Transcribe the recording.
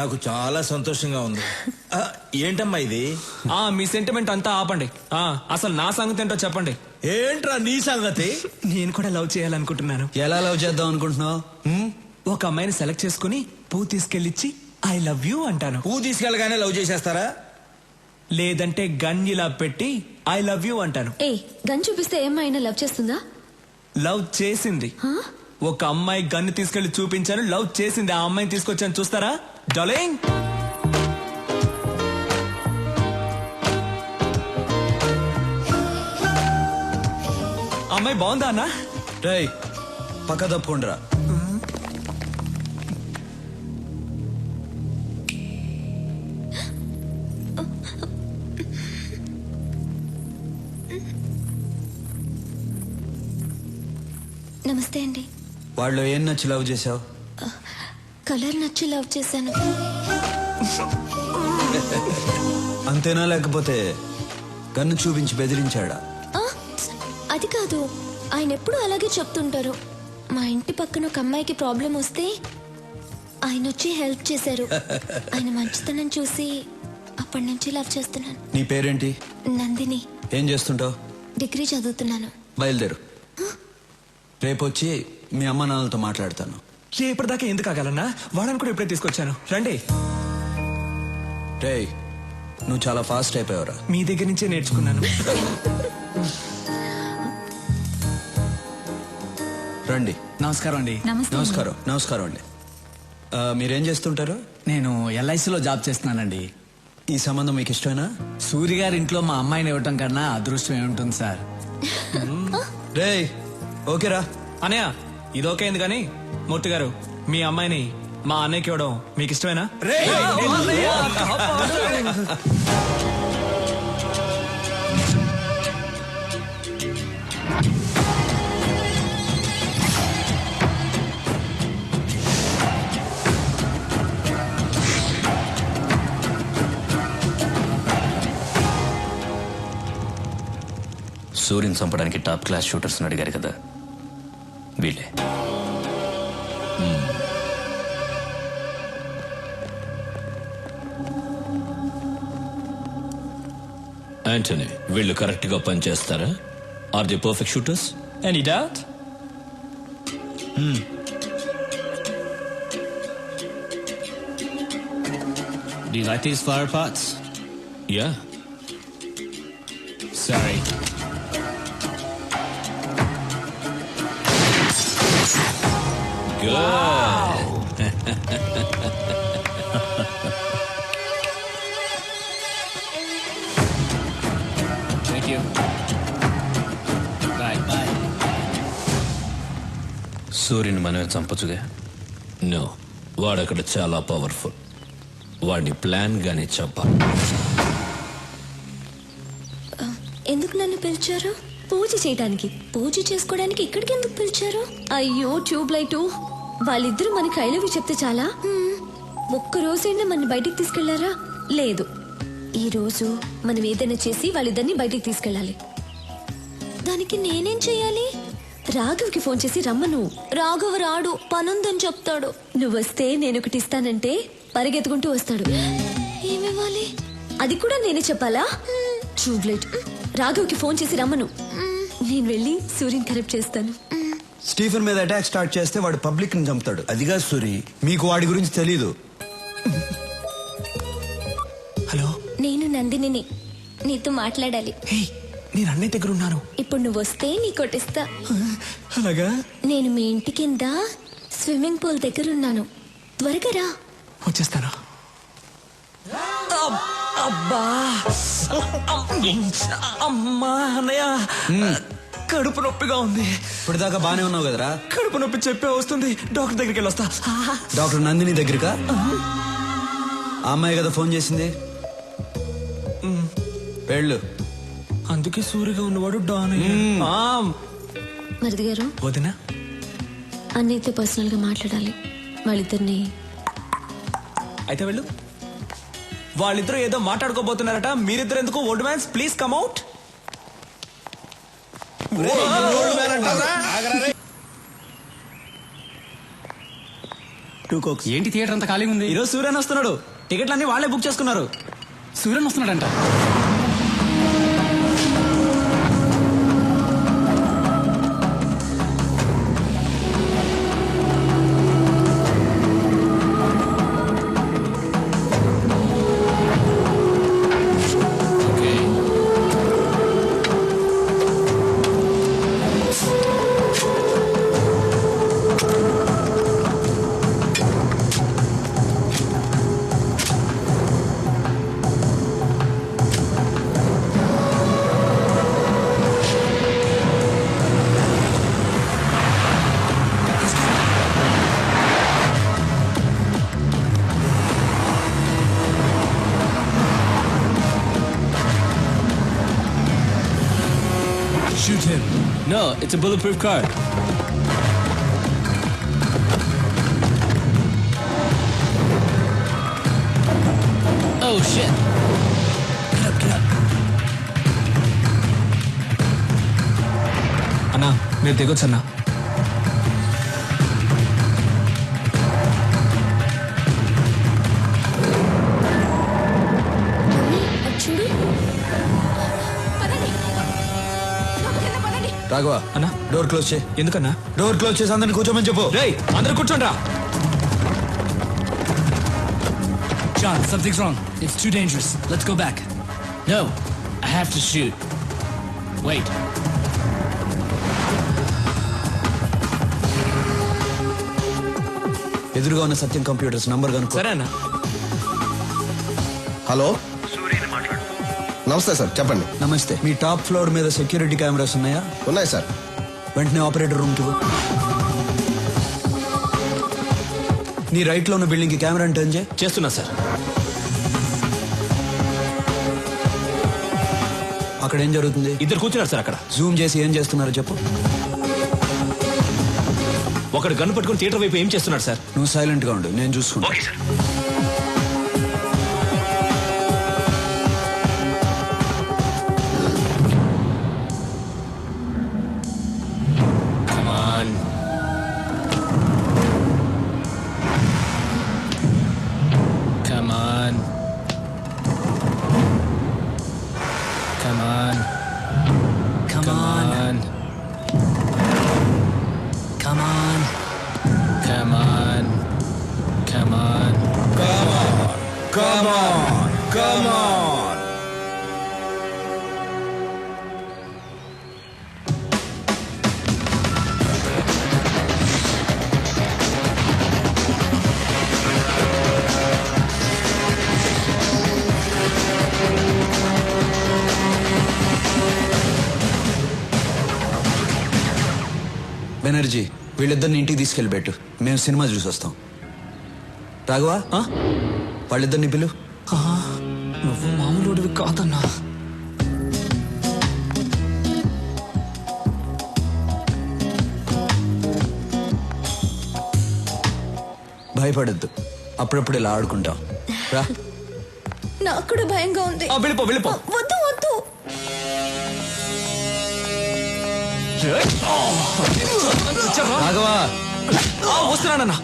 నాకు చాలా సంతోషంగా ఉంది. ఏంటమ్మా ఇది? మీ సెంటిమెంట్ అంతా ఆపండి. అసలు నా సంగతి ఏంటో చెప్పండి. ఏంట్రా నీ సంగతి? నేను కూడా లవ్ చేయాలనుకుంటున్నాను. ఎలా లవ్ చేద్దాం అనుకుంటున్నావు? ఒక అమ్మాయిని సెలెక్ట్ చేసుకుని పువ్వు తీసుకెళ్ళిచ్చి ఐ లవ్ యూ అంటాను. పువ్వు తీసుకెళ్ళగానే లవ్ చేసేస్తారా? లేదంటే గన్ ఇలా పెట్టి ఐ లవ్ యూ అంటాను. గన్ చూపిస్తే ఏమైనా లవ్ చేస్తుందా? లవ్ చేసింది. ఒక అమ్మాయి గన్ను తీసుకెళ్లి చూపించాను, లవ్ చేసింది. ఆ అమ్మాయిని తీసుకొచ్చాను, చూస్తారా డార్లింగ్? అమ్మాయి బాగుందా అన్నా? రేయ్ పక్క తప్పుకుండ్రా. నమస్తే అండి. వాళ్ళు ఏం నచ్చి లవ్ చేసావు? కలర్ నచ్చి లవ్ చేశాను. అంతేనా లేకపోతే గన్ను చూపించి బెదిరించాడా? అది కాదు, ఆయన ఎప్పుడు అలాగే చెప్తుంటారు. మా ఇంటి పక్కన ఒక అమ్మాయికి ప్రాబ్లం వస్తే ఆయన వచ్చి హెల్ప్ చేశారు. ఆయన మంచితనం చూసి అప్పటి నుంచి లవ్ చేస్తున్నాను. నీ పేరేంటి? నందిని. ఏం చేస్తుంటావు? డిగ్రీ చదువుతున్నాను. బయలుదేరు. రేపు వచ్చి మీ అమ్మ నాన్నలతో మాట్లాడతాను. రేపటిదాకా ఎందుకు ఆగాలన్నా? వాళ్ళని కూడా ఇప్పుడే తీసుకొచ్చాను, రండి. రేయ్ నువ్వు చాలా ఫాస్ట్ అయిపోయావురా. మీ దగ్గర నుంచే నేర్చుకున్నాను. రండి. నమస్కారం అండి. నమస్కారం. నమస్కారం అండి. మీరేం చేస్తుంటారు? నేను ఎల్ఐసిలో జాబ్ చేస్తున్నానండి. ఈ సంబంధం మీకు ఇష్టమేనా? సూర్య గారి ఇంట్లో మా అమ్మాయిని ఇవ్వటం కన్నా అదృష్టం ఏముంటుంది సార్. రేయ్ ఓకేరా. అనయ్య ఇది ఓకే అయింది, కానీ మూర్తి గారు మీ అమ్మాయిని మా అన్నయ్యకి ఇవ్వడం మీకు ఇష్టమేనా? సూర్యుని చంపడానికి టాప్ క్లాస్ షూటర్స్ అడిగారు కదా, వీళ్ళే. యాంటనీ, వీళ్ళు కరెక్ట్ గా పనిచేస్తారా? Are the perfect shooters? Any doubt? Do you like these flower pots? Yeah. Sorry. Good. Thank you. Bye. Bye. సూర్యుని మనమే చంపచ్చుగా? నో, వాడక్కడ చాలా పవర్ఫుల్. వాడిని ప్లాన్ గానే చంపాలి. ఎందుకు నన్ను పిలిచారు? పూజ చేయడానికి. పూజ చేసుకోవడానికి ఇక్కడికి ఎందుకు పిలిచారు? అయ్యో ట్యూబ్ లైట్, వాళ్ళిద్దరూ మనకి ఐ లవ్ యూ చెప్తే చాలా? ఒక్కరోజైనా మన బయటికి తీసుకెళ్లారా? లేదు. ఈ రోజు మనం ఏదైనా చేసి వాళ్ళిద్దరిని బయటికి తీసుకెళ్ళాలి. దానికి నేనేం చెయ్యాలి? రాఘవ్కి ఫోన్ చేసి రమ్మను. రాఘవ్ రాడు, పనుందని చెప్తాడు. నువ్వు వస్తే నేను ఒకటి ఇస్తానంటే పరిగెత్తుకుంటూ వస్తాడు. ఏమివ్వాలి? అది కూడా నేనే చెప్పాలా? Tube light. రాఘవ్కి ఫోన్ చేసి రమ్మను. నేను వెళ్ళి సూర్యుని కరెక్ట్ చేస్తాను. స్టీఫెన్ మీద అటాక్ స్టార్ట్ చేస్తే వాడు పబ్లిక్ ని చంపుతాడు. అదిగా సూరి, మీకు వాడి గురించి తెలీదు. హలో, నేను నందినిని. నీతో మాట్లాడాలి. నేను అన్నయ్య దగ్గర ఉన్నాను. ఇప్పుడు నువ్వు వస్తే నీ కొట్టిస్తా. అలాగా? నేను మీ ఇంటి కింద స్విమ్మింగ్ పూల్ దగ్గర ఉన్నాను. త్వరగా రా. వచ్చేస్తాను. అబ్బా, అమ్మా అన్నయ్య, కడుపు నొప్పిగా ఉంది. ఇప్పుడు దాకా బానే ఉన్నావు కదరా? కడుపు నొప్పి చెప్పే వస్తుంది. డాక్టర్ దగ్గరికి వెళ్ళొస్తా. డాక్టర్ నందిని దగ్గరకా? ఆ అమ్మాయి కదా ఫోన్ చేసింది. వెళ్ళు. అందుకే సూరిగా ఉన్నవాడు డాన్. మరిది గారు, వదినా, అన్నయ్యతో పర్సనల్ గా మాట్లాడాలి. వాళ్ళిద్దరిని. అయితే వెళ్ళు. వాళ్ళిద్దరూ ఏదో మాట్లాడుకోబోతున్నారట. మీరిద్దరు ఎందుకు? Old man's please come out. 2 cokes. ఏంటి థియేటర్ అంతా ఖాళీ ఉంది? ఈరోజు సూర్యన్ వస్తున్నాడు, టికెట్లన్నీ వాళ్ళే బుక్ చేసుకున్నారు. Suryan వస్తున్నాడంట. Shoot him. No, it's a bulletproof car. Oh shit. అన్నా మీరు దిగొచ్చు అన్నా. అది చూడు. పదండి. లోపలికెళ్దాం, పదండి. రాఘవ అన్నా. డోర్ క్లోజ్ చేయి. ఎందుకన్నా? డోర్ క్లోజ్ చేసి అందరిని కూర్చోమని చెప్పు. రేయ్ అందరూ కూర్చోండి రా. John, something's wrong. It's too dangerous. Let's go back. No, I have to shoot. Wait. ఎదురుగా ఉన్న సత్యం కంప్యూటర్స్ నంబర్ కనుక్కో. సరే అన్నా. హలో నమస్తే సార్, చెప్పండి. నమస్తే. మీ టాప్ ఫ్లోర్ మీద సెక్యూరిటీ కెమెరాస్ ఉన్నాయా? ఉన్నాయి సార్. వెంటనే ఆపరేటర్ రూమ్ కి పో. నీ రైట్ లో ఉన్న బిల్డింగ్ కి కెమెరా టర్న్ చేయి. చేస్తున్నా సార్. అక్కడ ఏం జరుగుతుంది? ఇద్దరు కూర్చున్నారు సార్ అక్కడ. జూమ్ చేసి ఏం చేస్తున్నారో చెప్పు. ఒకడు గన్ను పట్టుకుని థియేటర్ వైపు ఏం చేస్తున్నాడు సార్? నువ్వు సైలెంట్ గా ఉండు, నేను చూసుకుంటా. Come on. Come on. Come on. Come on. Come on. Come on. Come on. Come on, come on. Banerjee, వీళ్ళిద్దరిని ఇంటికి తీసుకెళ్ళిపెట్టు, మేము సినిమా చూసి వస్తాం. రాఘవా, వాళ్ళిద్దరిని పిలు. నువ్వు మామూలుడివి కాదన్నా. భయపడద్దు, అప్పుడప్పుడు ఇలా ఆడుకుంటాం. రా. నాకు కూడా భయంగా ఉంది. వెళ్ళిపో వెళ్ళిపో. వద్దు వద్దు. రాఘవా, వస్తున్నానన్నా.